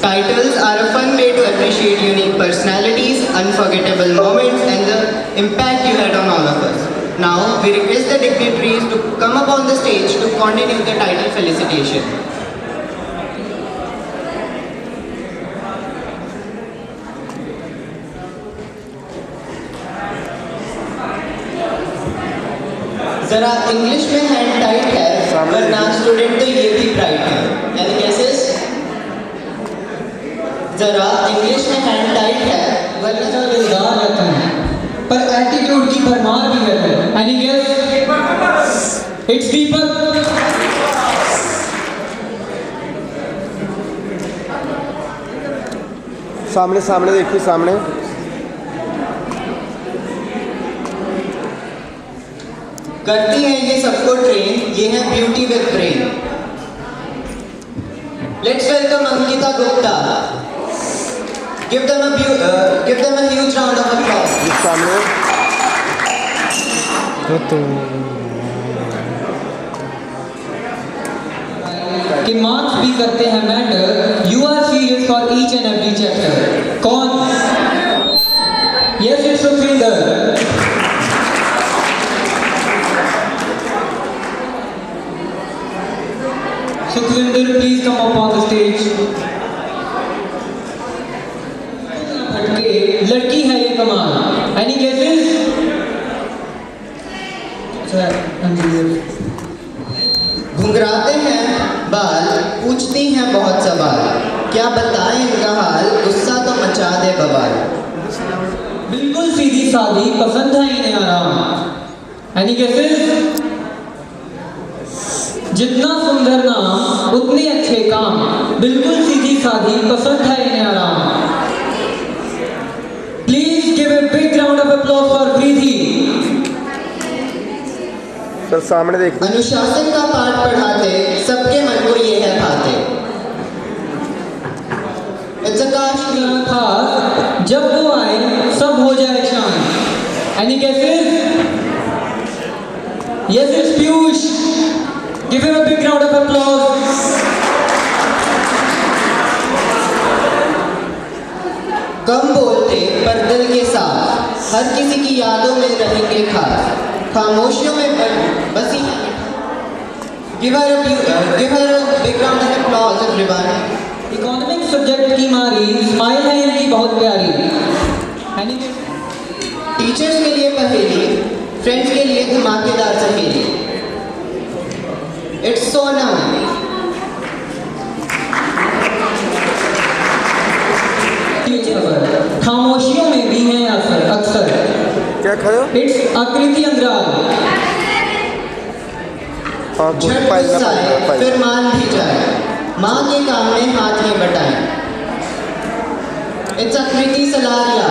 Titles are a fun way to appreciate unique personalities, unforgettable moments, and the impact you had on all of us. Now, we request the dignitaries to come up on the stage to continue the title felicitation. जरा English में hand tight है वरना student तो ये भी bright है यानी cases जरा इंग्लिश में हैंड टाइट है वरना जो दिलदार रहता है पर एटीट्यूड की भरमार भी रहता है एनी गेस इट्स दीपक सामने सामने देखिए सामने करती हैं ये सबको ट्रेन ये है beauty with brain let's welcome Ankita Gupta give them a huge round of applause सामने कि मार्क्स भी करते हैं matter you are serious for each and every chapter कौन yes it's Sukhvinder Sukhvinder, please come up on the stage. लड़की है ये कमाल Any guesses? घुंघराते हैं बाल पूछती हैं बहुत सवाल क्या बताएं इनका हाल गुस्सा तो मचा दे बवाल बिल्कुल सीधी सादी पसंद है इन्हें आराम Any guesses? जितना सुंदर नाम उतने अच्छे काम बिल्कुल सीधी सादी पसंद है इन्हें आराम please give a big round of applause for Preeti sir सामने देखिए अनुशासन का पाठ पढ़ाते सबके मन को ये है भाते इट्स अ काश खास जब वो आए सब हो जाए शान any guesses yes it's Piyush Give him a big round of applause. कम बोलते पर दिल के साथ हर किसी की यादों में रहेंगे खास खामोशियों में बसी Give her a big round of applause everyone. Economic subject की मारी स्माइल है इनकी बहुत प्यारी टीचर्स के लिए पहेली फ्रेंड्स के लिए धमाकेदार सहेली It's so now. खामोशियों में भी हैं अक्सर क्या खड़े हो It's आकृति अंतराल झट गुस्साए फिर मान भी जाए माँ के काम में हाथ ही बटाए It's आकृति Salaria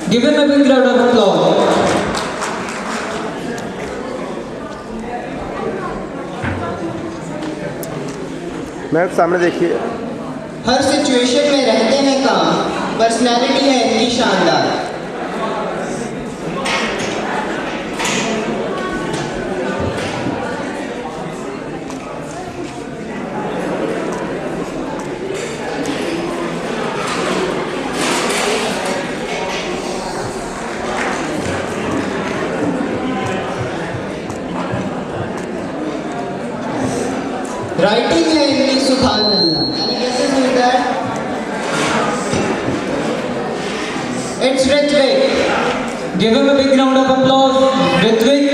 Give him a big round of applause. Ma'am सामने देखिए हर सिचुएशन में रहते हैं काम पर्सनैलिटी है इनकी शानदार राइटिंग है इनकी सुभान अल्लाह यानी कैसे सुन that it's Ritwik give him a big round of applause Ritwik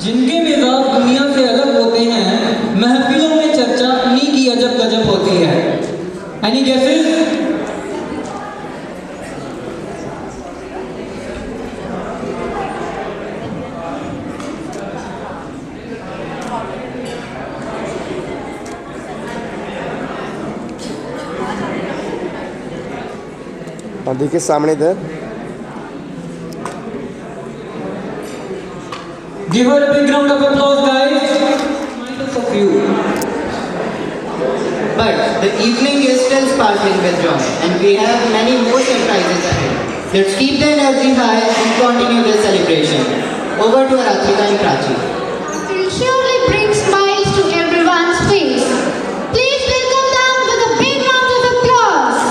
जिनके मिजाज दुनिया से अलग होते हैं महफिलों में चर्चा उन्हीं की अजब गजब होती है एनी गेसेस हाँ देखिए सामने इधर Give her a big round of applause, guys. Mindful of you. But the evening is still sparkling with joy, and we have many more surprises ahead. Let's keep the energy high and continue the celebration. Over to Aratrika and Prachi. Will surely bring smiles to everyone's face. Please welcome them with a big round of applause.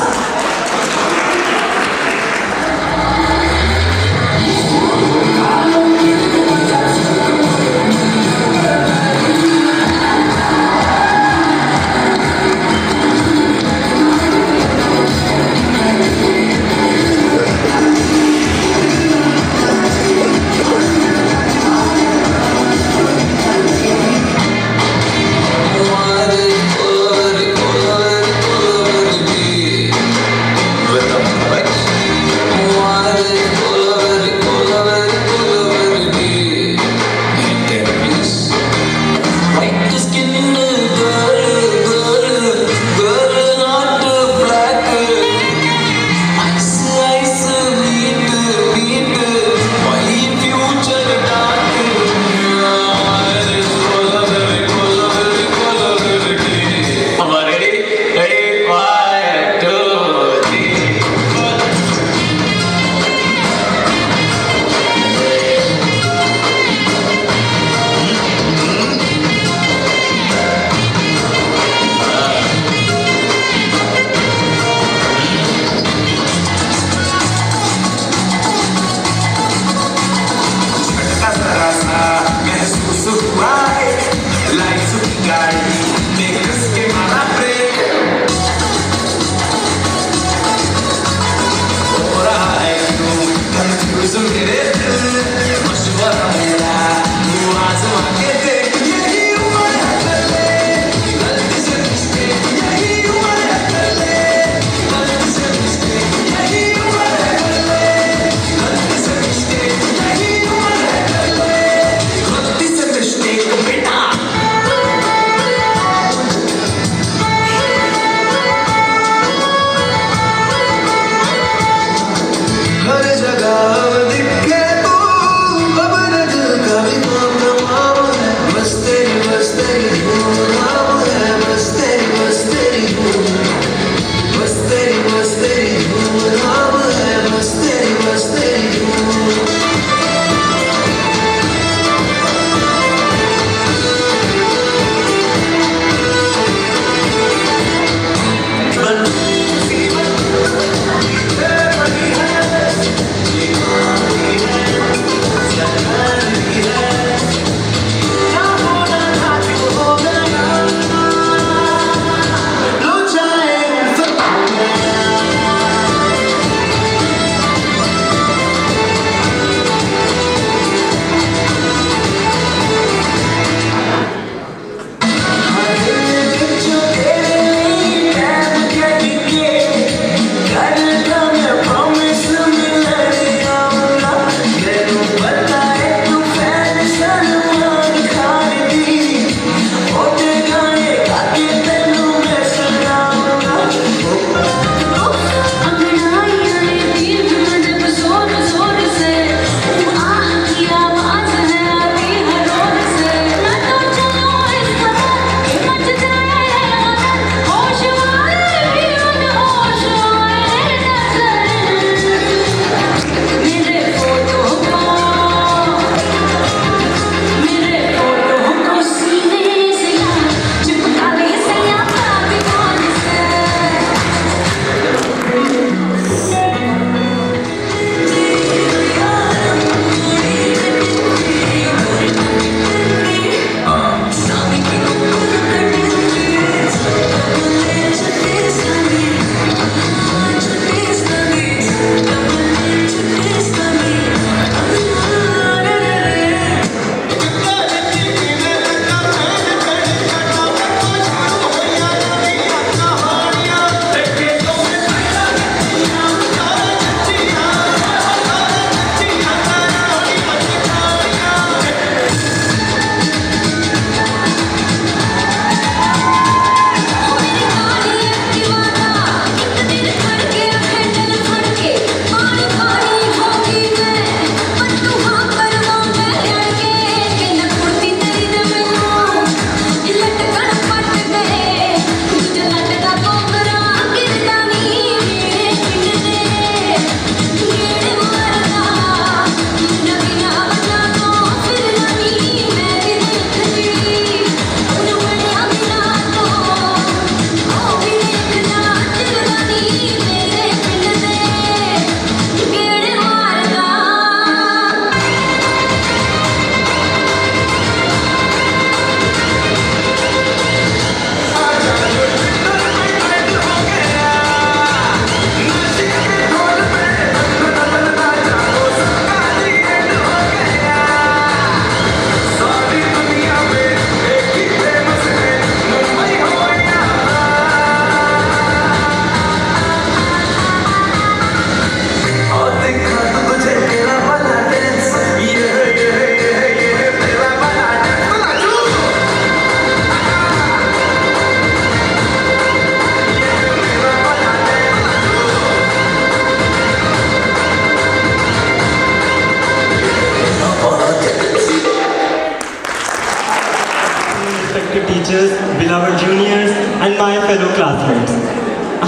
Fellow classmates,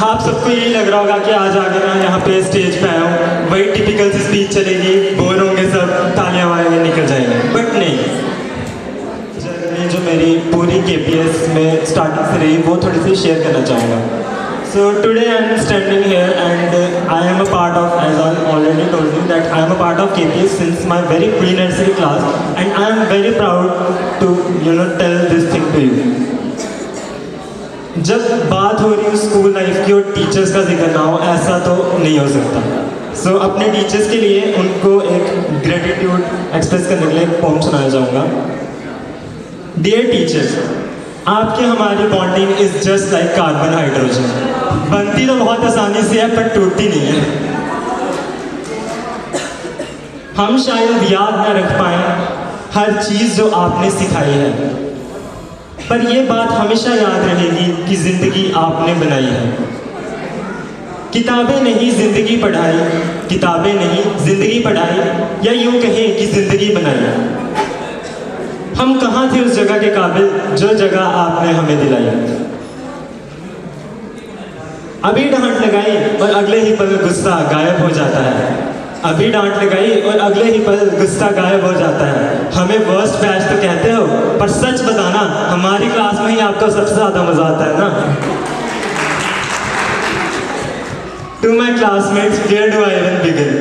आप सबको यही लग रहा होगा कि आज आकर मैं यहाँ पे स्टेज पे आया हूँ, वही टिपिकल सी स्पीच चलेगी, बोर होंगे सब, तालियां मारेंगे, निकल जाएंगे, बट नहीं। जर्नी जो मेरी पूरी KPS में स्टार्टिंग से रही वो थोड़ी सी शेयर करना चाहूँगा। So today I am standing here and I am a part of, as I already told you, that I am a part of KPS since my very pre-nursery class, and I am very proud to tell this thing to you. जब बात हो रही है school life की और teachers का जिक्र ना हो, ऐसा तो नहीं हो सकता। So अपने टीचर्स के लिए उनको एक ग्रेटिट्यूड एक्सप्रेस करने के लिए एक पोम सुनाना चाहूँगा। डियर टीचर्स, आपकी हमारी bonding is just like carbon hydrogen, बनती तो बहुत आसानी से है पर टूटती नहीं है। हम शायद याद ना रख पाए हर चीज़ जो आपने सिखाई है, पर यह बात हमेशा याद रहेगी कि ज़िंदगी आपने बनाई है। किताबें नहीं ज़िंदगी पढ़ाई, किताबें नहीं ज़िंदगी पढ़ाई, या यूँ कहें कि ज़िंदगी बनाई। हम कहाँ थे उस जगह के काबिल जो जगह आपने हमें दिलाई। अभी डांट लगाई और अगले ही पल गुस्सा गायब हो जाता है, अभी डांट लगाई और अगले ही पल गुस्सा गायब हो जाता है। हमें वर्स्ट बैच तो कहते हो, पर सच बताना हमारी क्लास में ही आपको सबसे ज़्यादा मज़ा आता है ना। To my classmates, where do I even begin?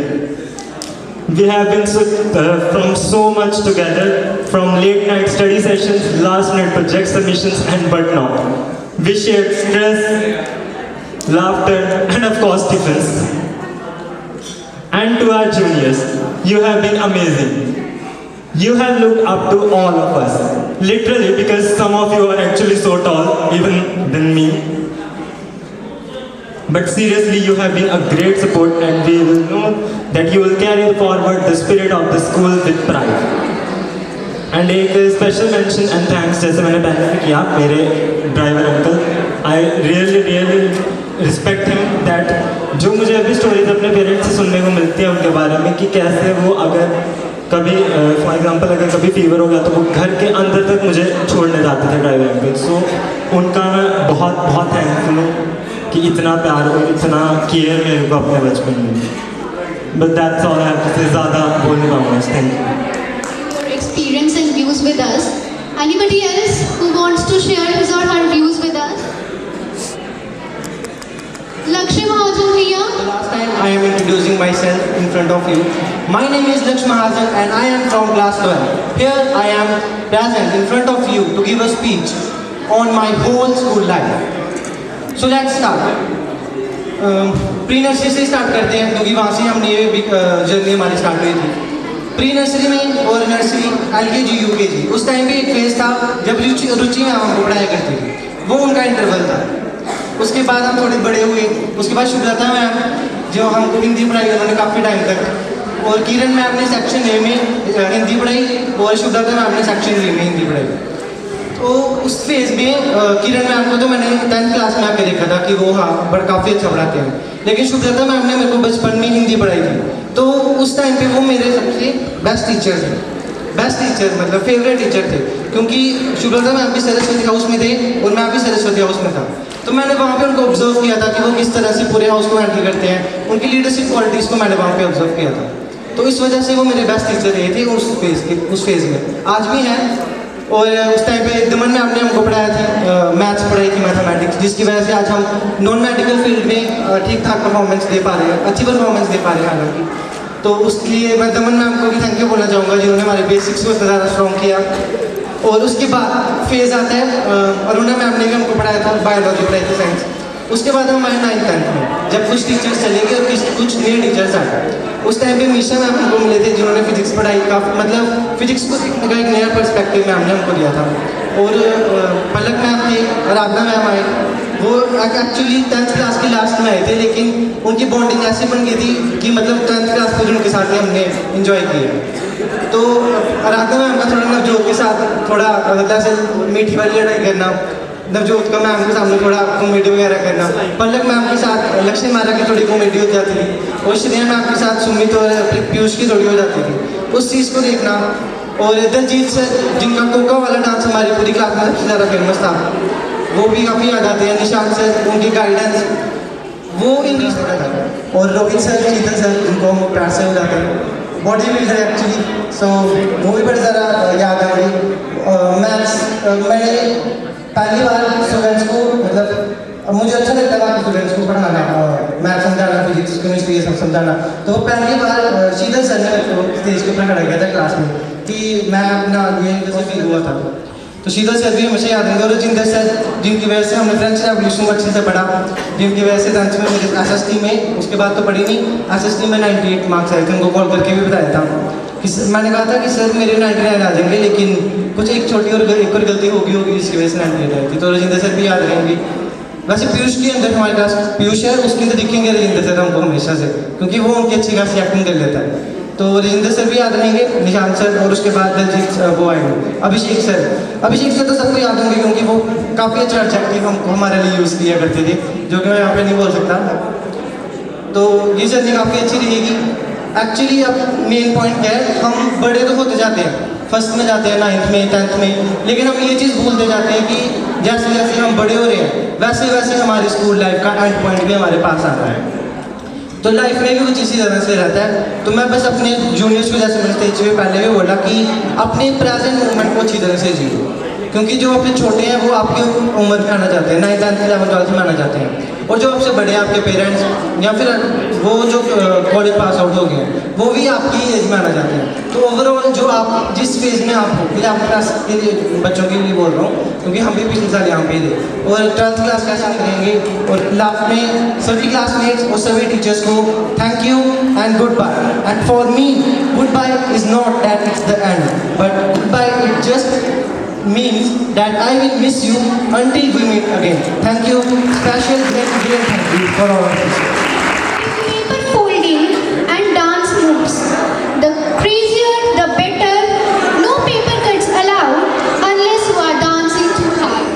We have been from so much together, from late night study sessions, last minute project submissions, and whatnot. We shared stress, laughter, and of course tiffins. And to our juniors, you have been amazing. You have looked up to all of us, literally, because some of you are actually so tall, even than me. But seriously, you have been a great support, and we will know that you will carry forward the spirit of the school with pride. And एक special mention and thanks, जैसे मैंने पहले भी किया, मेरे driver uncle, I really respect him that जो मुझे अभी स्टोरीज अपने पेरेंट्स से सुनने को मिलती है उनके बारे में कि कैसे वो अगर कभी फॉर एग्जांपल अगर कभी फीवर हो गया तो वो घर के अंदर तक मुझे छोड़ने जाते थे ड्राइवर अंकल। सो उनका मैं बहुत थैंकफुल हूँ कि इतना प्यार और इतना केयर मेरे को अपने बचपन में। But that's all I have to say, ज़्यादा बोलने पाऊँगा। Thank you. Your experience and views with us. Anybody else who wants to share his or her views with us? Lakshmi Mahajan Bhaiya. Last time I am introducing myself in front of you. My name is Lakshmi Mahajan and I am from class 12. Here I am present in front of you to give a speech on my whole school life. So let's start. Pre nursery से start करते हैं क्योंकि वहाँ से हमने ये journey हमारी start हुई थी। प्री नर्सरी में और नर्सरी LKG UKG उस टाइम पे एक फेज था जब रुचि मैम हमको पढ़ाया करती थी, वो उनका इंटरवल था। उसके बाद हम थोड़े बड़े हुए, उसके बाद शुभलता मैम जो हमको हिंदी पढ़ाई उन्होंने काफ़ी टाइम तक, और किरण मैम ने सेक्शन ए में हिंदी पढ़ाई और शुभलता मैम ने सेक्शन बी में हिंदी पढ़ाई। तो उस फेज में किरण मैम को तो मैंने 10th क्लास में आके देखा था कि वो हाँ बट काफ़ी अच्छा पढ़ाते हैं, लेकिन शुभलता मैम ने मेरे को बचपन में हिंदी पढ़ाई थी। तो उस टाइम पे वो मेरे सबसे बेस्ट टीचर थे, बेस्ट टीचर मतलब फेवरेट टीचर थे, क्योंकि शुभलता मैम भी सरस्वती हाउस में थे और मैं भी सरस्वती हाउस में था। तो मैंने वहाँ पे उनको ऑब्जर्व किया था कि वो किस तरह से पूरे हाउस को हैंडल करते हैं, उनकी लीडरशिप क्वालिटीज़ को मैंने वहाँ पे ऑब्जर्व किया था। तो इस वजह से वो मेरे बेस्ट टीचर रहे थे उस फेज़ में, आज भी हैं। और उस टाइम पे दमन मैम ने हमको पढ़ाया था, मैथ्स पढ़ाई थी, मैथमेटिक्स, जिसकी वजह से आज हम नॉन मेडिकल फील्ड में ठीक ठाक परफॉर्मेंस दे पा रहे हैं, अच्छी परफॉर्मेंस दे पा रहे हैं हालांकि। तो उसके लिए मैं दमन मैम को भी थैंक यू बोलना चाहूँगा जिन्होंने हमारे बेसिक्स को इतना ज़्यादा स्ट्रॉन्ग किया। और उसके बाद फेज़ आता है अरुणा मैम ने भी हमको पढ़ाया था, बायोलॉजी पढ़ाई थी, साइंस। उसके बाद हम आए 9th 10th में, जब कुछ टीचर्स चले गए और कुछ नए टीचर्स आए। उस टाइम पे मीशा मैम हमको मिले थे जिन्होंने फिजिक्स पढ़ाई, काफ़ी मतलब फिजिक्स को सीखने का एक नया पर्सपेक्टिव मैम ने हमको दिया था। और पलक मैम थी, आराधना मैम आए, वो एक्चुअली 10th क्लास के लास्ट में आए थे, लेकिन उनकी बॉन्डिंग ऐसी बन गई थी कि मतलब 10th क्लास पूरी उनके साथ ही हमने इन्जॉय किया। तो आराधना मैम का थोड़ा नवजोत के साथ थोड़ा मतलब से मीठी वाली लड़ाई करना, नवजोत का मैम के सामने थोड़ा कॉमेडी वगैरह करना, पलक मैम के साथ लक्ष्मी मारा की थोड़ी कॉमेडी हो जाती थी, और श्रेया मैम के साथ सुमित और पीयूष की थोड़ी हो जाती थी। उस चीज़ को देखना, और दलजीत सर जिनका कोका वाला डांस हमारी पूरी क्लास में सबसे ज़्यादा फेमस था, वो भी काफ़ी याद आते हैं। निशांत सर, उनकी गाइडेंस, वो इंग्लिश में था। और रोहित सर, शीतल सर, जिनको हम प्यार से बुलाते हैं, बॉडी बिल्डर एक्चुअली, सो वो भी बड़ी ज़्यादा याद आ गई। मैथ्स, मैंने पहली बार स्टूडेंट्स को, मतलब मुझे अच्छा लगता है स्टूडेंट्स को पढ़ाना, मैथ्स समझाना, फिजिक्स, केमिस्ट्री, ये सब समझाना। तो पहली बार शीतल सर ने मेरे को स्टेज के ऊपर खड़ा किया था क्लास में कि मैं अपना ये जैसे फील हुआ था। तो शीतल सर भी हमेशा याद रहेंगे। और जिंदर सर, जिनकी वजह से हमने फ्रेंच रेवोल्यूशन को अच्छे से पढ़ा, जिनकी वजह से 10th में मेरे SST में, उसके बाद तो पढ़ी नहीं, SST में 98 मार्क्स आए थे। उनको कॉल करके भी बताया था कि मैंने कहा था कि सर मेरे 99 आ जाएंगे, लेकिन कुछ एक छोटी और एक और गलती होगी जिसकी वजह से 98 आई थी। तो राजेंद्र सर भी याद रहेंगे। वैसे पीयूष के अंदर, हमारे पास पीयूष है, उसके अंदर दिखेंगे राजेंद्र सर हमको हमेशा से, क्योंकि वो उनकी अच्छी खासी एक्टिंग कर लेता है। तो राजेंद्र सर भी याद रहेंगे, निशांत सर, और उसके बाद दलजीत वो आएंगे, अभिषेक सर तो सबको याद होंगे, क्योंकि वो काफ़ी अच्छा एडजेक्टिव हमको हमारे लिए यूज़ किया करते थे, जो कि मैं यहाँ पे नहीं बोल सकता। तो ये जर्नी काफ़ी अच्छी रहेगी। एक्चुअली अब मेन पॉइंट क्या है, हम बड़े तो होते जाते हैं, फर्स्ट में जाते हैं, 9th में, 10th में, लेकिन हम ये चीज़ भूलते जाते हैं कि जैसे जैसे हम बड़े हो रहे हैं, वैसे वैसे हमारी स्कूल लाइफ का एंड पॉइंट भी हमारे पास आता है। तो लाइफ में भी कुछ इसी तरह से रहता है। तो मैं बस अपने जूनियर्स को, जैसे मैंने स्टेज पे पहले भी बोला, कि अपने प्रेजेंट मोमेंट को अच्छी तरह से जियो, क्योंकि जो अपने छोटे हैं वो आपकी उम्र में आना चाहते हैं, 9th, 10th, 11th, 12th में आना चाहते हैं, और जो आपसे बड़े हैं, आपके पेरेंट्स, या फिर वो जो कॉलेज पास आउट हो गए, वो भी आपकी एज में आना चाहते हैं। तो ओवरऑल जो आप जिस फेज में आप हो, फिर आप क्लास के लिए बच्चों के लिए बोल रहा हूँ, क्योंकि हम भी पिछले साल यहाँ पे थे, और 12th क्लास कैसे निकलेंगे, और लास्ट में सभी क्लासमेट्स और सभी टीचर्स को thank you and goodbye. And for me goodbye is not that it's the end, but goodbye it just means that I will miss you until we meet again. Thank you. Special great thank you for all of this. Paper folding and dance moves. The crazier, the better. No paper cuts allowed unless you are dancing too hard.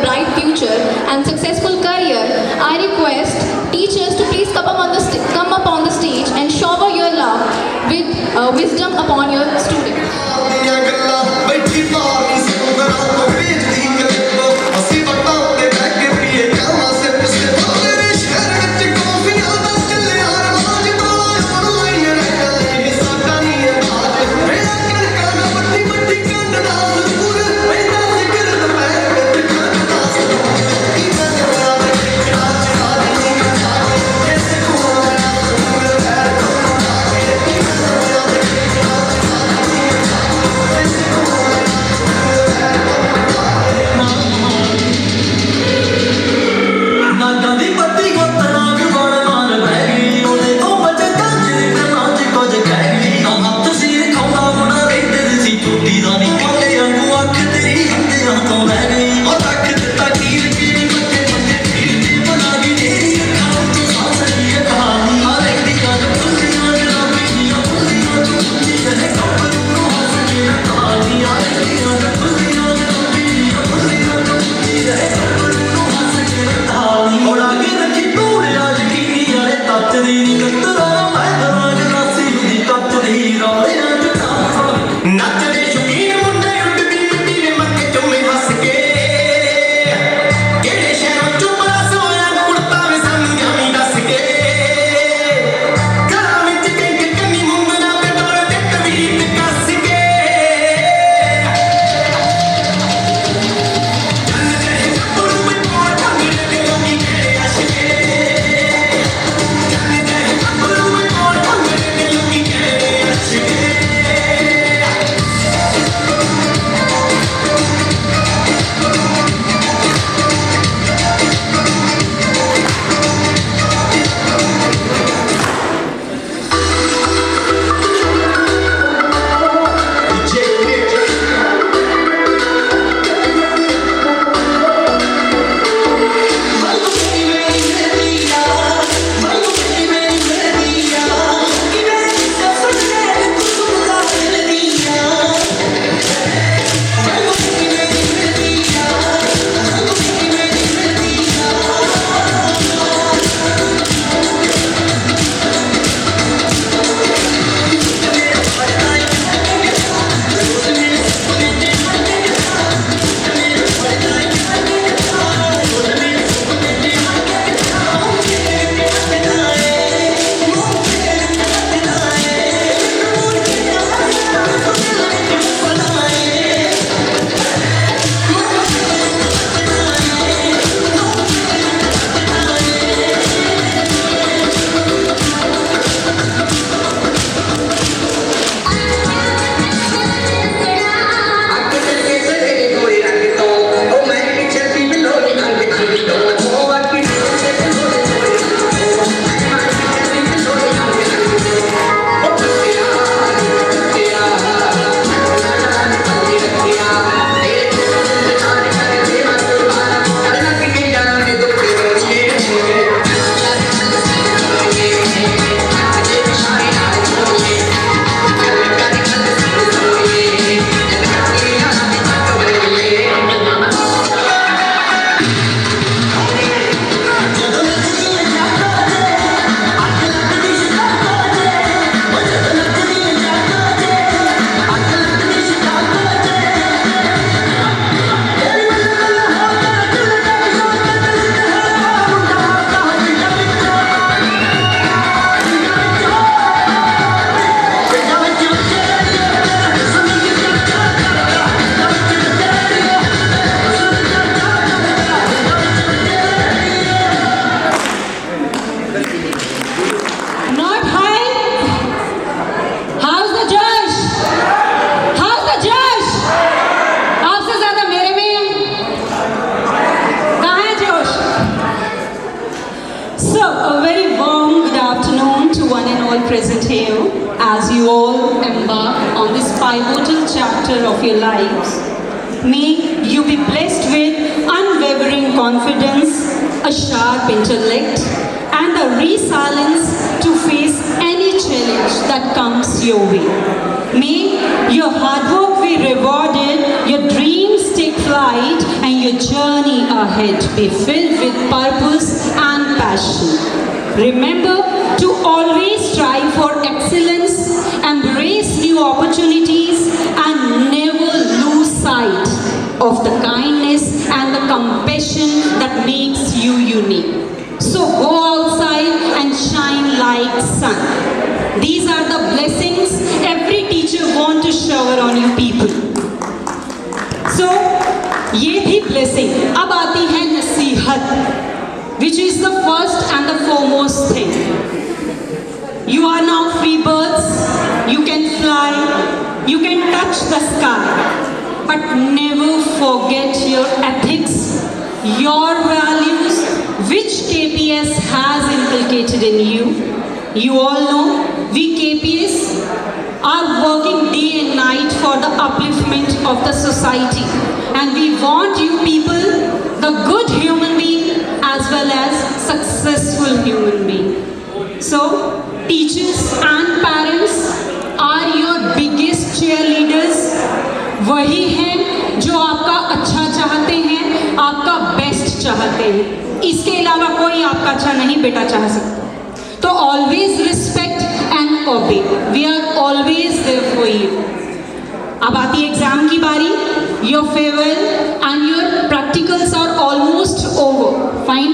bright future and successful career, I request teachers to please come up on the stage and shower your love with wisdom upon your students. ਦੀਆਂ ਗੱਲਾਂ ਬੈਠੀ ਮਾਰਨੀ ਸੁੰਦਰਾਂ ਤੋਂ ਵੇਚਦੀ clip ਅਸੀਂ ਵਟਾਂ ਤੇ ਬਹਿ ਕੇ ਪੀਏ ਚਾਹਾਂ ਸਿਰ ਸਿਰ ਮੇਰੇ ਸ਼ਹਿਰ ਵਿੱਚ ਕੌਫੀਆਂ ਦਾ ਚੱਲਿਆ ਰਵਾਜ ਬੜਾ ਆਨਲਾਈਨ ਰਹਿ ਸਾਡਾ ਨਹੀਂ ਅੰਦਾਜ਼ ਮੇਰਾ ਕਣਕਾਂ ਦਾ ਵੱਡੀ ਵੱਡੀ ਕੰਨ ਦਾ ਜ਼ਰੂਰ ਪੈਂਦਾ ਜ਼ਿਕਰ ਦੁਪਹਿਰ ਵਿੱਚ ਕੰਨ ਦਾ ਜ਼ਰੂਰ ਕੀ ਮੈਂ ਹੋਇਆ ਤੇ ਚੜਾ ਚੜਾ ਦੀ ਕੰਨਾਂ ਇਸ ਕੋਲ ਮੇਰਾ ਸੁੰਦਰ ਪੈਰ ਤੋਂ ਲਾ ਕੇ ਕੀ ਮੈਂ ਹੋਇਆ ਤੇ ਚੜਾ ਚੜਾ ਨਾਗਾਂ ਦੀ ਪੱਤੀ ਗੋਤਣਾ ਵੀ ਬੜ ਮਾਨ ਬਹਿ ਗਈ ਉਹਦੇ ਤੋਂ ਬਚੇ ਕੰਜਰੀ ਗੱਲਾਂ ਚ ਕੁਝ ਕਹਿ ਗਈ ਨਾ ਹੱਥ ਸਿਰ ਖਾਉਂਦਾ ਮੁੰਡਾ ਰਹਿੰਦੇ ਸੀ ਟੁੱਟੀ ਦਾ ਨਹੀਂ ਕਾਲੇ ਵਾਂਗੂ ਅੱਖ ਤੇਰੀ ਹੰਦਿਆਂ ਤੋਂ ਲੈ ਗਈ ਉਹ ਰੱਖ ਦਿੱਤਾ ਕੀਰ ਕੀਰ ਮੱਥੇ ਮੱਥੇ ਕੀਰ ਦੀ ਬਣਾ ਗਈ ਤੇਰੀ ਅੱਖਾਂ ਤੋਂ ਸਾਸ ਦੀ ਕਹਾਣੀ ਆ ਰਹਿੰਦੀ ਗੱਲ ਖੁੱਲੀਆਂ ਜਨਾਬੀਆਂ ਖੁੱਲੀਆਂ ਤੋਂ ਖੁੱਲੀ ਰਹੇ ਕੱਪੜ ਨੂੰ ਹੱਸ ਕੇ ਕਹਾਣੀ ਆ ਰਹਿੰਦੀ ਗੱਲ ਖੁੱਲੀਆਂ ਜਨਾਬੀਆਂ ਖੁੱਲੀਆਂ ਤੋਂ ਖੁੱਲੀ ਰਹੇ ਕੱਪੜ ਨੂੰ ਹੱਸ ਕੇ ਕਹਾਣੀ ਹੋੜਾ ਕੇ ਰੱਖੀ ਟੂੜਿਆ ਯਕੀਨੀ ਵਾਲੇ ਤੱਤ ਦੀ ਨੀ ਕਤਰਾ ਮੈਂ ਦਰਾਜ ਰਾਸੀ ਦੀ ਤੱਤ ਦੀ ਰੌਲਿਆਂ ਚ ਨੱਚਦੇ ਸ਼ੌਕੀਨ ਮੁੰਡੇ ਉੱਡਦੀ ਮਿੱਟੀ ਦੇ ਮੱਕੇ ਚੁੰਮੇ ਹੱਸ ਕੇ ਕਿਹੜੇ ਸ਼ਹਿਰੋਂ ਚੋਂ ਬੜਾ ਸੋਹਣਾ ਕੁੜਤਾ ਵੇ ਸਾਨੂੰ ਜਾਵੀਂ ਦੱਸ ਕੇ ਘਰਾਂ ਵਿੱਚ ਕੰਕ ਕੰਨੀ ਮੁੰਗਣਾ ਤੇ ਡੋਲੇ ਤੇ ਤਵੀਤ ਕੱਸ ਕੇ ਜੰਨ ਦੇ ਕੱਪੜੂ ਵਿੱਚ ਮੋੜ ਭੰਗੜੇ ਦੇ ਲੋਕੀ ਕਿਹੜੇ ਅਸ਼ਕੇ ਜੰਨ ਦੇ ਕੱਪੜੂ ਵਿੱਚ ਮੋੜ ਭੰਗੜੇ ਦੇ ਲੋਕੀ ਕਿਹੜੇ ਅਸ਼ਕੇ Not high. How's the Josh? How's the Josh? आपसे ज्यादा मेरे में है। कहाँ है जोश? So a very warm good afternoon to one and all present here as you all embark on this pivotal chapter of your lives. May you be blessed with unwavering confidence, a sharp intellect, and a resilience to face any challenge that comes your way. May your hard work be rewarded, your dreams take flight, and your journey ahead be filled with purpose and passion. Remember to always strive for excellence, embrace new opportunities, and never lose sight of the kindness and the compassion that makes you unique. So go outside and shine like sun. These are the blessings every teacher wants to shower on you people. So ये थी blessing. अब आती है नसीहत, which is the first and the foremost thing. You are now free birds. You can fly. You can touch the sky. But never forget your ethics, your values, which KPS has inculcated in you. You all know we KPS are working day and night for the upliftment of the society, and we want you people the good human being as well as successful human being. So teachers and parents are your biggest cheerleaders. वही हैं जो आपका अच्छा चाहते हैं, आपका best चाहते हैं. इसके अलावा कोई आपका अच्छा नहीं बेटा चाह सकता. तो always respect and obey. We are always there for you. अब आती है एग्जाम की बारी. Your farewell and your practicals are almost over. Fine.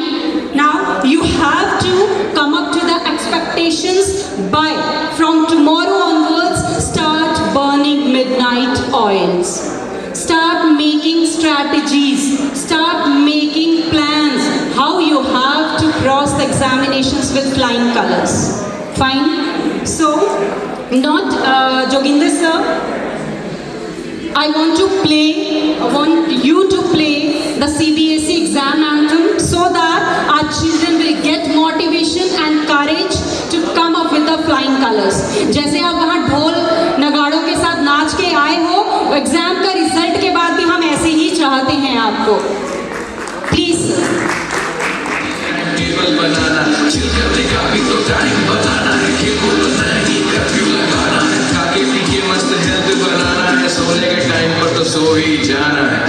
Now you have to come up to the expectations by from tomorrow onwards. Start burning midnight oils. Start making strategies. Start making plans how you have to cross the examinations with flying colors. Fine. So, not Joginder sir, I want you to play the CBSE exam anthem so that our children will get motivation and courage to come up with the flying colors. जैसे आप वहाँ ढोल नगाड़ों के साथ नाच के आए हो, एग्जाम का रिजल्ट के बाद भी हम ऐसे ही चाहते हैं आपको. प्लीज टेबल बनाना, चिल करने का भी तो टाइम बनाना है. खेल को नहीं कर्फ्यू लगाना है. खाके पी के मस्त हेल्थ बनाना है. सोने के टाइम पर तो सो ही जाना है.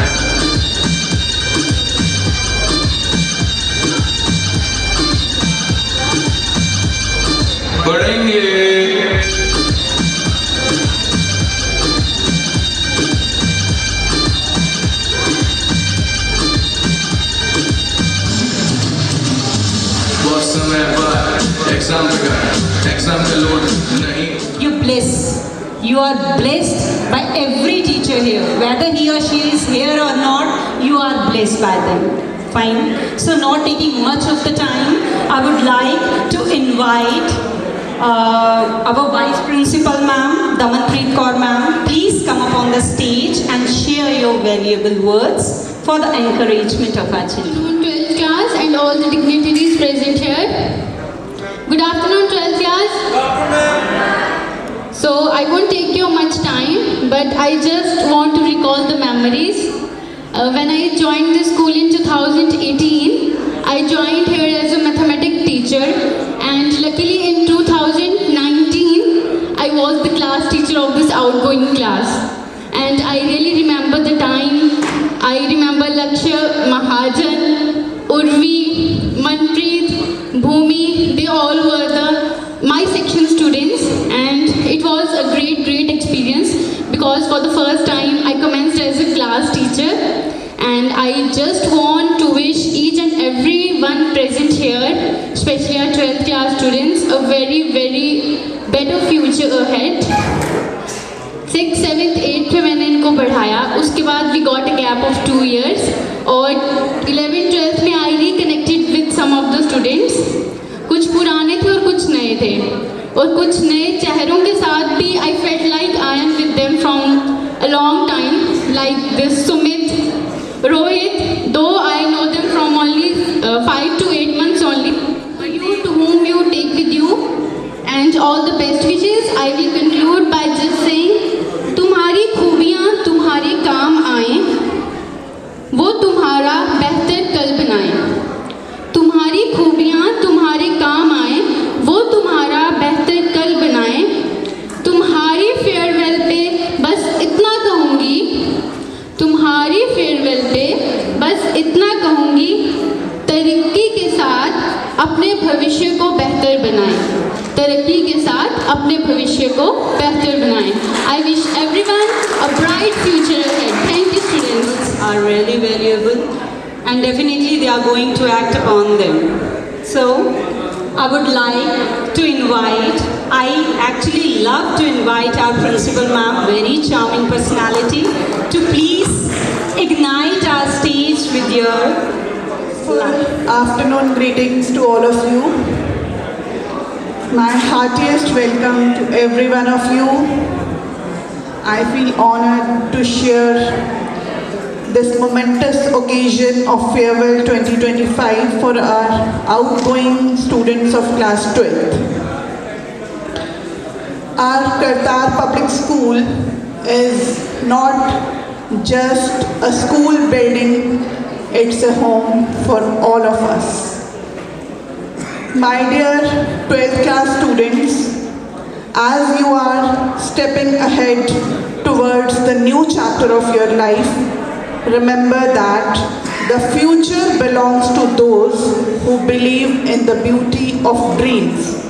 पढ़ेंगे बहुत समय बाद एग्जाम का लोड नहीं. you bless. You are blessed by every teacher here. Whether he or she is here or not, you are blessed by them. Fine. So not taking much of the time, I would like to invite our Vice Principal Ma'am, Damanpreet Kaur Ma'am. Please come up on the stage and share your valuable words for the encouragement of our children. 12th class and all the dignitaries present here. Good afternoon, 12th class. So I won't take you much time, but I just want to recall the memories. When I joined the school in 2018, I joined here as a mathematics teacher, and luckily in 2019, I was the class teacher of this outgoing class. And I really remember the time. I remember Lakshya, Mahajan, Urvi, Manpreet, Bhumi, they all were my section students, and it was a great experience because for the first time I commenced as a class teacher, and I just want to wish each and everyone present here, especially our 12th class students, a very better future ahead. 6th, 7th, 8th में मैंने इनको पढ़ाया, उसके बाद we got a gap of 2 years, और 11th, 12th में I reconnected with some of the students. कुछ पुराने थे और कुछ नए थे, और कुछ नए चेहरों के साथ भी I felt like I am with them from a long time, like this Sumit, Rohit, though I know them from only 5 to 8 months only. For you, to whom you take with you, and all the best wishes, I will conclude by just saying, तुम्हारी खूबियाँ तुम्हारे काम आए, वो तुम्हारा बेहतर कल बनाए. तुम्हारी खूबियाँ तुम्हारे काम आए, वो तुम्हारा बेहतर कल बनाए. तुम्हारी फेयरवेल पे बस इतना कहूँगी हमारी फेयरवेल पे बस इतना कहूँगी, तरक्की के साथ अपने भविष्य को बेहतर बनाएं। तरक्की के साथ अपने भविष्य को बेहतर बनाएं। I wish everyone a bright future ahead. Thank you, students. Are really valuable and definitely they are going to act upon them. So, I would like to invite, I actually love to invite our principal ma'am, very charming personality, to please ignite our stage with your Afternoon greetings to all of you. My heartiest welcome to every one of you. I feel honored to share this momentous occasion of Farewell 2025 for our outgoing students of class 12th. Our Kartar Public School is not just a school building, it's a home for all of us. My dear 12th class students, as you are stepping ahead towards the new chapter of your life, remember that the future belongs to those who believe in the beauty of dreams.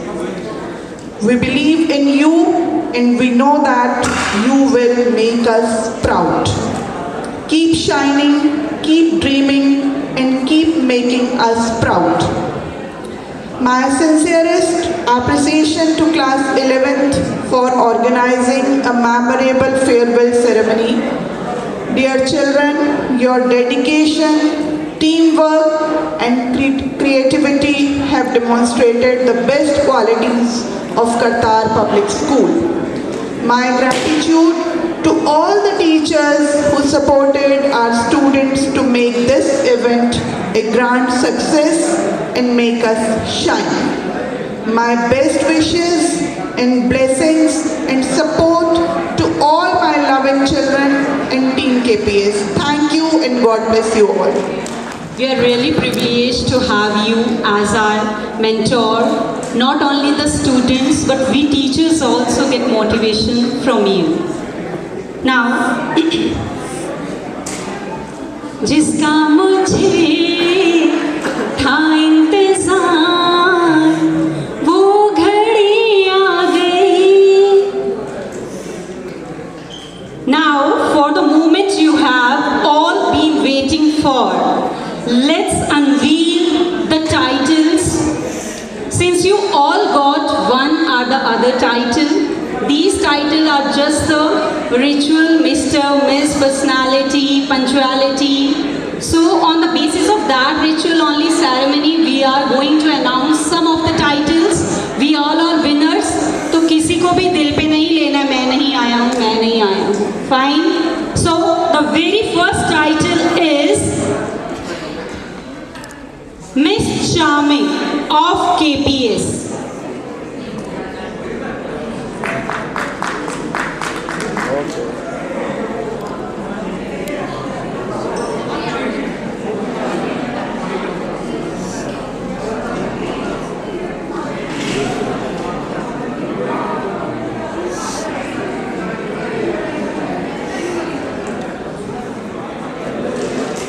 We believe in you and we know that you will make us proud. Keep shining, keep dreaming and keep making us proud. My sincerest appreciation to class 11th for organizing a memorable farewell ceremony. Dear children, your dedication, teamwork and creativity have demonstrated the best qualities of Kartar Public School. My gratitude to all the teachers who supported our students to make this event a grand success and make us shine. My best wishes and blessings and support to all my loving children and Team KPS. Thank you and God bless you all. We are really privileged to have you as our mentor. Not only the students, but we teachers also get motivation from you. Now, जिसका मुझे था इंतजार, वो घड़ी आ गई. Now, for the moment you have all been waiting for, let's unveil the titles. Since you all got one or the other title, these titles are just the ritual, Mr., Miss, personality, punctuality. So on the basis of that ritual only ceremony, we are going to announce some of the titles. We all are winners. तो किसी को भी दिल पे नहीं लेना, मैं नहीं आया हूँ, मैं नहीं आया हूँ. Fine. So the very first title is Miss Charming of KPS.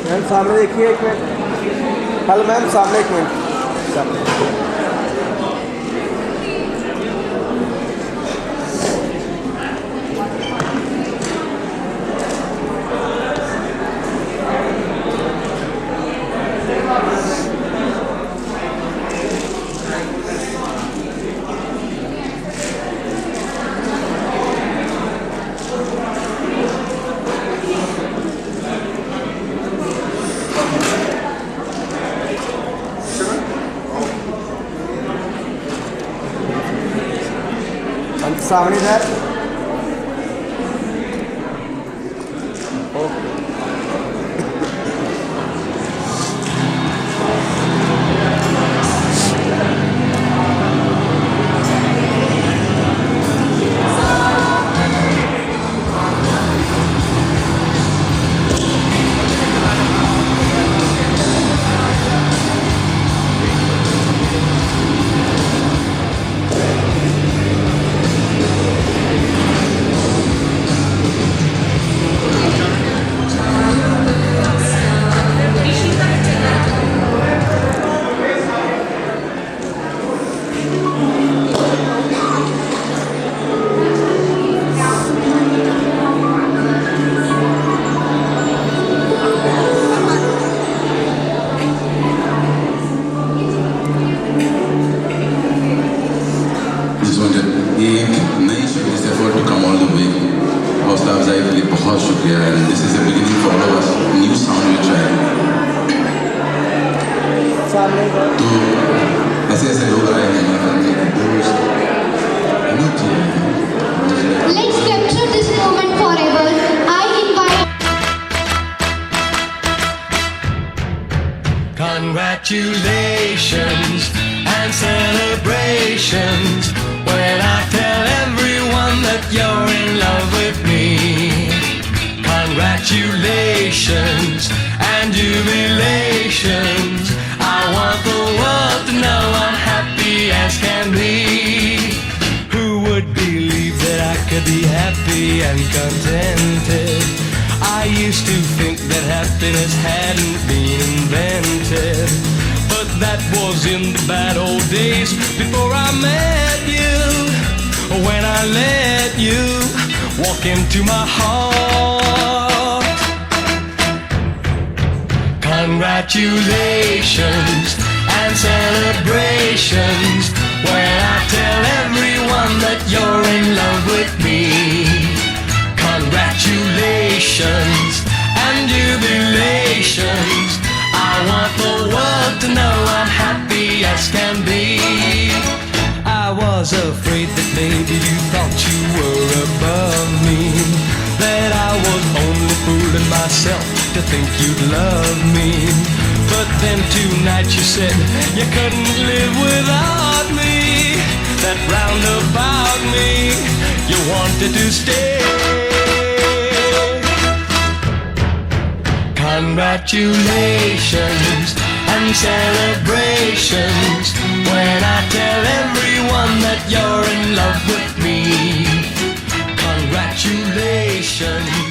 Ma'am सामने देखिए एक मिनट. हेलो मैम, सामने एक मिनट. सामने इधर. बहुत शुक्रिया and this is the beginning for all of us new sound we try तो ऐसे ऐसे लोग आए हैं दोस्त Let's capture this moment forever. I invite Congratulations and celebrations when I tell everyone that you're in love with me. Congratulations and jubilations. I want the world to know I'm happy as can be. Who would believe that I could be happy and contented? I used to think that happiness hadn't been invented, but that was in the bad old days before I met you. When I let you walk into my heart. Congratulations and celebrations when I tell everyone that you're in love with me. Congratulations and jubilations. I want the world to know I'm happy as can be. I was afraid that maybe you thought you were above me, that I was only fooling myself to think you'd love me. But then tonight you said you couldn't live without me, that roundabout me you wanted to stay. Congratulations and celebrations when I tell everyone that you're in love with me. Congratulations.